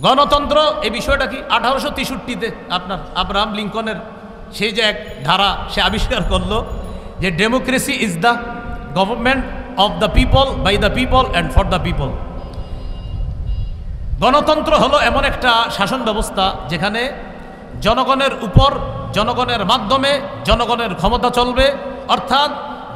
গণতন্ত্র এই বিষয়টা কি 1863-তে আপনার আব্রাহাম লিঙ্কনের সেই যে এক ধারা সে আবিষ্কার করলো যে democracy is the government of the people, by the people and for the people. গণতন্ত্র হলো এমন একটা শাসন ব্যবস্থা যেখানে জনগণের উপর, জনগণের মাধ্যমে জনগণের ক্ষমতা চলবে, অর্থাৎ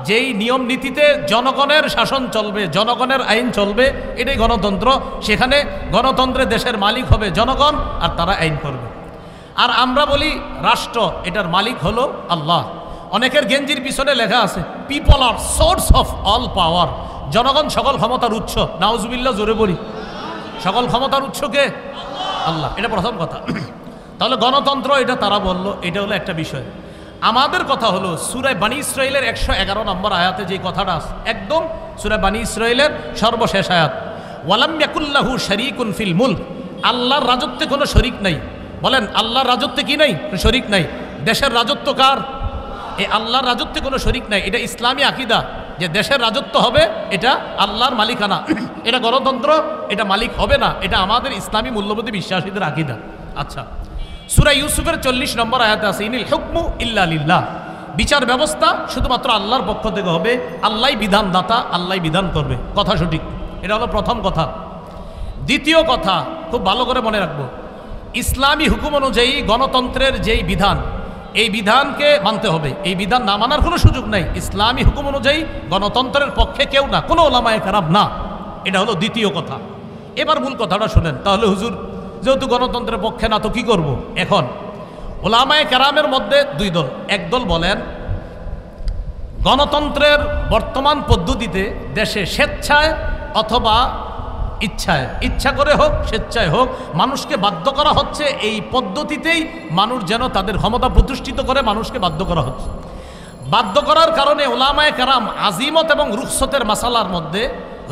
যেই নিয়ম নীতিতে জনগণের শাসন চলবে, জনগণের আইন চলবে, এটাই গণতন্ত্র। সেখানে গণতন্ত্রে দেশের মালিক হবে জনগণ আর তারা আইন করবে। আর আমরা বলি রাষ্ট্র, এটার মালিক হলো আল্লাহ। অনেকের গেঞ্জির পিছনে লেখা আছে people are source of all power, জনগণ সকল ক্ষমতার উৎস। নাউজুবিল্লাহ, জোরে বলি। সকল ক্ষমতার উৎস কে? আল্লাহ। এটা প্রথম কথা। তাহলে গণতন্ত্র এটা তারা বলল, এটা হলো একটা বিষয়। আমাদের কথা হলো সূরা বানী ইসরাঈলের 111 নম্বর আয়াতে যে কথাটা আছে, একদম সূরা বানী ইসরাঈলের সর্বশেষ আয়াত, ওয়ালাম ইয়াকুল্লাহু শারীকুন ফিল মুলক, আল্লাহর রাজত্বে কোনো শরীক নাই। বলেন আল্লাহর রাজত্বে কি নাই? শরীক নাই। দেশের রাজত্ব কার? এই আল্লাহর রাজত্বে কোনো শরীক নাই। এটা ইসলামী আকীদা যে দেশের রাজত্ব হবে এটা আল্লাহর মালিকানা। এটা গণতন্ত্র, এটা মালিক হবে না। এটা আমাদের ইসলামী মূল্যবোধে বিশ্বাসীদের আকীদা। আচ্ছা, সূরা ইউসুফের 40 নম্বর আয়াতে আছে ইনিল হুকমু ইল্লা লিল্লাহ, বিচার ব্যবস্থা শুধুমাত্র আল্লাহর পক্ষ থেকে হবে। আল্লাহই বিধানদাতা, আল্লাহই বিধান করবে। কথা সঠিক। এটা হলো প্রথম কথা। দ্বিতীয় কথা খুব ভালো করে মনে রাখবো, ইসলামী হুকুম অনুযায়ী গণতন্ত্রের যেই বিধান, এই বিধানকে মানতে হবে। এই বিধান না মানার কোনো সুযোগ নাই। ইসলামী হুকুম অনুযায়ী গণতন্ত্রের পক্ষে কেউ না, কোনো ওলামায়ে কেরাম না। এটা হলো দ্বিতীয় কথা। এবার মূল কথাটা শুনেন। তাহলে হুজুর যেহেতু গণতন্ত্রের পক্ষে না তো কি করব? এখন ওলামায়ে কেরামের মধ্যে দুই দল। একদল বলেন গণতন্ত্রের বর্তমান পদ্ধতিতে দেশে স্বেচ্ছায় অথবা ইচ্ছায়, ইচ্ছা করে হোক স্বেচ্ছায় হোক, মানুষকে বাধ্য করা হচ্ছে। এই পদ্ধতিতেই মানুষ যেন তাদের ক্ষমতা প্রতিষ্ঠিত করে, মানুষকে বাধ্য করা হচ্ছে। বাধ্য করার কারণে ওলামায়ে কেরাম আজিমত এবং রুখসতের মাসালার মধ্যে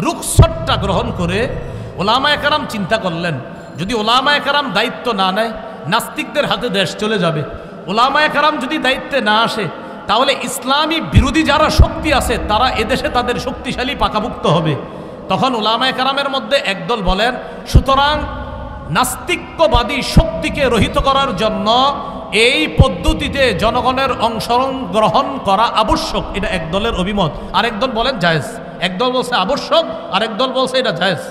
রুখসতটা গ্রহণ করে ওলামায়ে কেরাম চিন্তা করলেন, যদি ওলামায়ে কেরাম দায়িত্ব না নেয় নাস্তিকদের হাতে দেশ চলে যাবে। ওলামায়ে কেরাম যদি দায়িত্বে না আসে তাহলে ইসলামী বিরোধী যারা শক্তি আছে তারা এদেশে তাদের শক্তিশালী পাকাভুক্ত হবে। তখন ওলামায়ে কেরামের মধ্যে একদল বলেন সুতরাং নাস্তিক্যবাদী শক্তিকে রহিত করার জন্য এই পদ্ধতিতে জনগণের অংশগ্রহণ করা আবশ্যক। এটা একদলের অভিমত। আরেকদল বলেন জায়েজ। একদল বলছে আবশ্যক, আরেকদল বলছে এটা জায়েজ।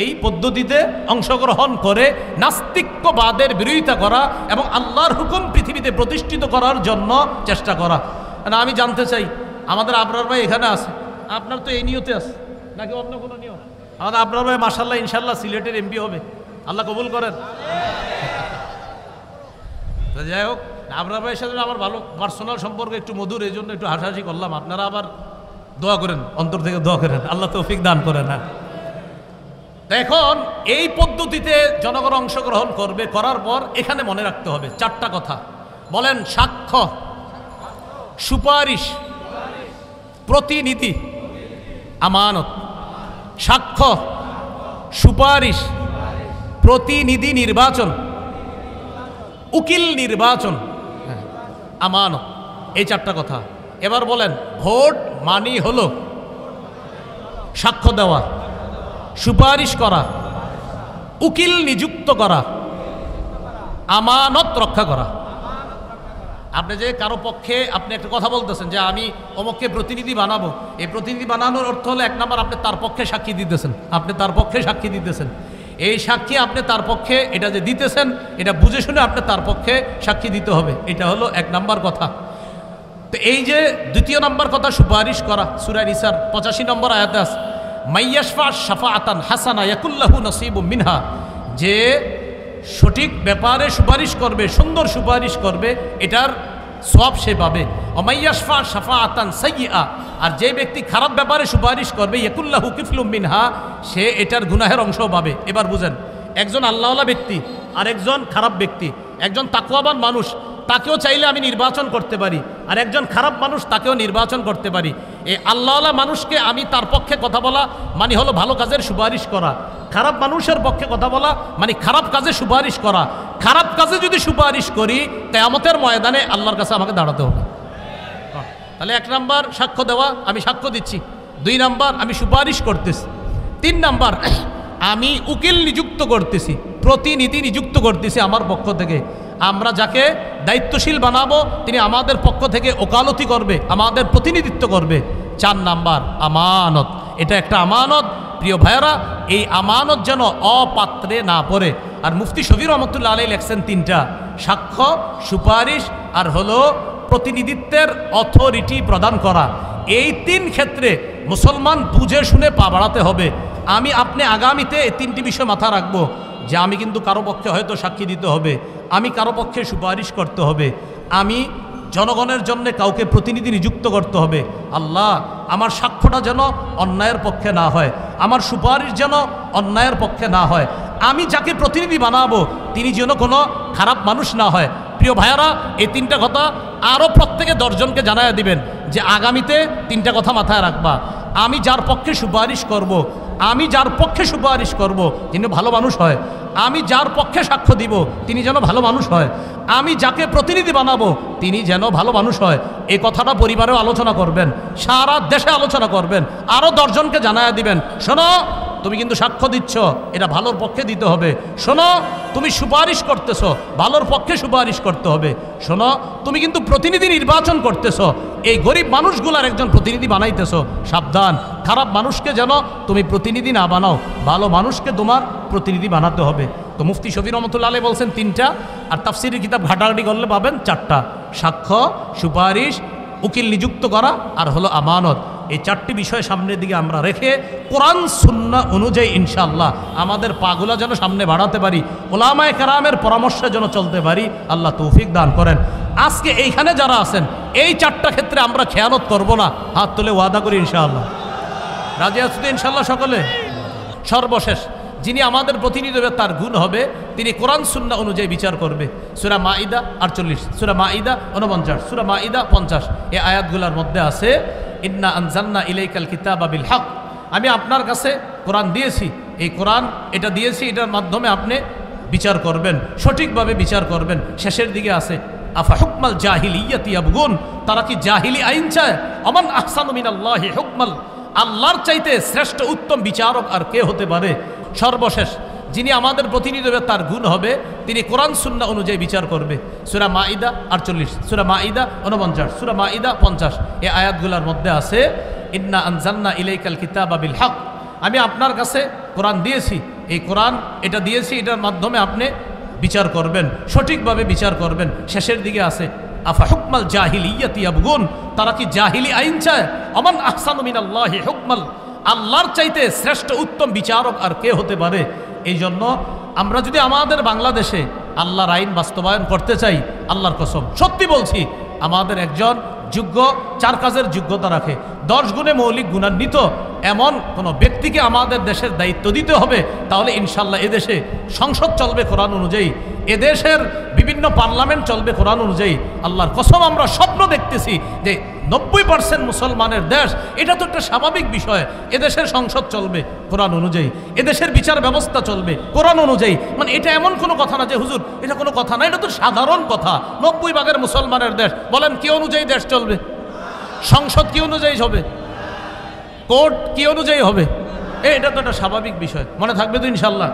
এই পদ্ধতিতে অংশগ্রহণ করে নাস্তিক্যবাদের বিরোধিতা করা এবং আল্লাহর হুকুম পৃথিবীতে প্রতিষ্ঠিত করার জন্য চেষ্টা করা। না, আমি জানতে চাই আমাদের আবরার ভাই এখানে আছে, আপনার তো এই নিয়তে আছে নাকি অন্য কোনো নিয়ম? আমাদের আবরার ভাই মাশাআল্লাহ ইনশাআল্লাহ সিলেটের এমপি হবে, আল্লাহ কবুল করেন। যাই হোক, আবরার ভাইয়ের সাথে আমার ভালো পার্সোনাল সম্পর্ক একটু মধুর, এই জন্য একটু হাসাহাসি করলাম। আপনারা আবার দোয়া করেন, অন্তর থেকে দোয়া করেন, আল্লাহ তৌফিক দান করেন। হ্যাঁ, এখন এই পদ্ধতিতে জনগণ অংশগ্রহণ করবে, করার পর এখানে মনে রাখতে হবে চারটা কথা। বলেন সাক্ষ্য, সুপারিশ, প্রতিনিধি, আমানত। সাক্ষ্য, সুপারিশ, প্রতিনিধি নির্বাচন, উকিল নির্বাচন, আমানত। এই চারটা কথা। এবার বলেন ভোট মানি হলো সাক্ষ্য দেওয়া, সুপারিশ করা, উকিল নিযুক্ত করা, আমানত রক্ষা করা। আপনি যে কারো পক্ষে আপনি একটা কথা বলতেছেন যে আমি অমুককে প্রতিনিধি বানাবো, এই প্রতিনিধি বানানোর অর্থ হলো এক নম্বর আপনি তার পক্ষে সাক্ষী দিতেছেন। আপনি তার পক্ষে সাক্ষী দিতেছেন। এই সাক্ষী আপনি তার পক্ষে এটা যে দিতেছেন এটা বুঝে শুনে আপনি তার পক্ষে সাক্ষী দিতে হবে। এটা হলো এক নম্বর কথা। তো এই যে দ্বিতীয় নম্বর কথা সুপারিশ করা, সূরা নিসার 85 নম্বর আয়াতে আছে মাইয়াশফা শাফাআতান হাসানা ইয়াকুল্লাহু নসিবুম মিনহা, যে সঠিক ব্যাপারে সুপারিশ করবে, সুন্দর সুপারিশ করবে, এটার সওয়াব সে পাবে। অমাইয়াশফা শাফাআতান সাইয়্যিআ, আর যে ব্যক্তি খারাপ ব্যাপারে সুপারিশ করবে ইয়াকুল্লাহু কিফলুম মিনহা, সে এটার গুনাহের অংশও পাবে। এবার বুঝেন, একজন আল্লাহওয়ালা ব্যক্তি আর একজন খারাপ ব্যক্তি, একজন তাকওয়াবান মানুষ তাকেও চাইলে আমি নির্বাচন করতে পারি, আর একজন খারাপ মানুষ তাকেও নির্বাচন করতে পারি। এই আল্লাহওয়ালা মানুষকে আমি তার পক্ষে কথা বলা মানে হলো ভালো কাজের সুপারিশ করা, খারাপ মানুষের পক্ষে কথা বলা মানে খারাপ কাজে সুপারিশ করা। খারাপ কাজে যদি সুপারিশ করি কিয়ামতের ময়দানে আল্লাহর কাছে আমাকে দাঁড়াতে হবে। তাহলে এক নাম্বার সাক্ষ্য দেওয়া, আমি সাক্ষ্য দিচ্ছি। দুই নাম্বার আমি সুপারিশ করতেছি। তিন নাম্বার আমি উকিল নিযুক্ত করতেছি, প্রতিনিধি নিযুক্ত করতেছি আমার পক্ষ থেকে। আমরা যাকে দায়িত্বশীল বানাবো তিনি আমাদের পক্ষ থেকে ওকালতি করবে, আমাদের প্রতিনিধিত্ব করবে। 4 নাম্বার আমানত। এটা একটা আমানত। প্রিয় ভাইয়েরা, এই আমানত যেন অপাত্রে না পড়ে। আর মুফতি শফি রহমতুল্লাহ আলাইহি লেখছেন 3টা: সাক্ষ্য, সুপারিশ আর হলো প্রতিনিধিত্বের অথরিটি প্রদান করা। এই 3 ক্ষেত্রে মুসলমান বুঝে শুনে পা বাড়াতে হবে। আপনি আগামীতে এই 3টি বিষয় মাথা রাখবো যে আমি কিন্তু কারো পক্ষে হয়তো সাক্ষী দিতে হবে, আমি কারো পক্ষে সুপারিশ করতে হবে, আমি জনগণের জন্য কাউকে প্রতিনিধি নিযুক্ত করতে হবে। আল্লাহ, আমার সাক্ষ্যটা যেন অন্যায়ের পক্ষে না হয়, আমার সুপারিশ যেন অন্যায়ের পক্ষে না হয়, আমি যাকে প্রতিনিধি বানাবো তিনি যেন কোনো খারাপ মানুষ না হয়। প্রিয় ভাইয়ারা, এই 3টা কথা আরও প্রত্যেকে 10 জনকে জানায়া দিবেন যে আগামীতে 3টা কথা মাথায় রাখবা। আমি যার পক্ষে সুপারিশ করব, আমি যার পক্ষে সুপারিশ করব তিনি ভালো মানুষ হয়, আমি যার পক্ষে সাক্ষ্য দিব তিনি যেন ভালো মানুষ হয়, আমি যাকে প্রতিনিধি বানাবো তিনি যেন ভালো মানুষ হয়। এই কথাটা পরিবারেও আলোচনা করবেন, সারা দেশে আলোচনা করবেন, আরও 10 জনকে জানায়া দিবেন, শোনো তুমি কিন্তু সাক্ষ্য দিচ্ছ, এটা ভালোর পক্ষে দিতে হবে। শোনো তুমি সুপারিশ করতেছো, ভালোর পক্ষে সুপারিশ করতে হবে। শোনো তুমি কিন্তু প্রতিনিধি নির্বাচন করতেছো, এই গরিব মানুষগুলার একজন প্রতিনিধি বানাইতেছো, সাবধান, খারাপ মানুষকে যেন তুমি প্রতিনিধি না বানাও, ভালো মানুষকে তোমার প্রতিনিধি বানাতে হবে। তো মুফতি শফি রহমতুল্লাহ আলাইহি বলছেন 3টা, আর তাফসীরের কিতাব ঘাটাঘাটি করলে পাবেন 4টা: সাক্ষ্য, সুপারিশ, উকিল নিযুক্ত করা আর হলো আমানত। এই 4টি বিষয় সামনের দিকে আমরা রেখে কোরআন সুন্নাহ অনুযায়ী ইনশাআল্লাহ আমাদের পাগুলা যেন সামনে বাড়াতে পারি, ওলামায়ে কেরামের পরামর্শে যেন চলতে পারি। আল্লাহ তৌফিক দান করেন। আজকে এইখানে যারা আছেন এই 4টা ক্ষেত্রে আমরা খেয়ানত করব না, হাত তুলে ওয়াদা করি ইনশাআল্লাহ। রাজি আছেন ইনশাআল্লাহ সকলে? সর্বশেষ যিনি আমাদের প্রতিনিধি হবে তার গুণ হবে তিনি কোরআন সুন্নাহ অনুযায়ী বিচার করবে। সূরা মাইদা 48, সূরা মাইদা 49, সূরা মাইদা 50 এই আয়াতগুলোর মধ্যে আছে ইন্না আনজালনা ইলাইকাল কিতাবা বিল হক। আমি আপনার কাছে কোরআন দিয়েছি, এই কোরআন এটা দিয়েছি, এটার মাধ্যমে আপনি বিচার করবেন, সঠিকভাবে বিচার করবেন। শেষের দিকে আছে আফা হুকমাল জাহিলিয়াতি ইয়াবগুন, তারা কি জাহিলি আইন চায়? আমান আহসানু মিনাল্লাহি হুকমাল, আল্লাহর চাইতে শ্রেষ্ঠ উত্তম বিচারক আর কে হতে পারে? সর্বশেষ যিনি আমাদের প্রতিনিধি হবে তার গুণ হবে তিনি কোরআন সুন্নাহ অনুযায়ী বিচার করবে। সূরা মাইদা 48, সূরা মাইদা 49, সূরা মাইদা 50 এই আয়াতগুলোর মধ্যে আছে ইন্না আনজালনা ইলাইকাল কিতাবা বিল হক। আমি আপনার কাছে কোরআন দিয়েছি, এই কোরআন এটা দিয়েছি, এটার মাধ্যমে আপনি বিচার করবেন, সঠিকভাবে বিচার করবেন। শেষের দিকে আছে আফা হুকমাল জাহিলিয়াতি ইয়াবগুন, তারা কি জাহিলি আইন চায়? আমান আহসানু মিনাল্লাহি হুকমাল, আল্লাহর চাইতে শ্রেষ্ঠ উত্তম বিচারক আর কে হতে পারে? এই জন্য আমরা যদি আমাদের বাংলাদেশে আল্লাহর আইন বাস্তবায়ন করতে চাই, আল্লাহর কসম সত্যি বলছি, আমাদের একজন যোগ্য 4 কাজের যোগ্যতা রাখে, 10 গুণে মৌলিক গুণান্বিত এমন কোনো ব্যক্তিকে আমাদের দেশের দায়িত্ব দিতে হবে। তাহলে ইনশাল্লাহ এদেশে সংসদ চলবে কোরআন অনুযায়ী, এদেশের বিভিন্ন পার্লামেন্ট চলবে কোরআন অনুযায়ী। আল্লাহর কসম আমরা স্বপ্ন দেখতেছি যে 90% মুসলমানের দেশ, এটা তো একটা স্বাভাবিক বিষয়। এদেশের সংসদ চলবে কোরআন অনুযায়ী, এদেশের বিচার ব্যবস্থা চলবে কোরআন অনুযায়ী। মানে এটা এমন কোনো কথা না যে হুজুর এটা কোনো কথা না, এটা তো সাধারণ কথা। 90% মুসলমানের দেশ, বলেন কি অনুযায়ী দেশ চলবে? সংসদ কি অনুযায়ী হবে? কোর্ট কি অনুযায়ী হবে? এটা তো একটা স্বাভাবিক বিষয়, মনে থাকবে তো ইনশাল্লাহ।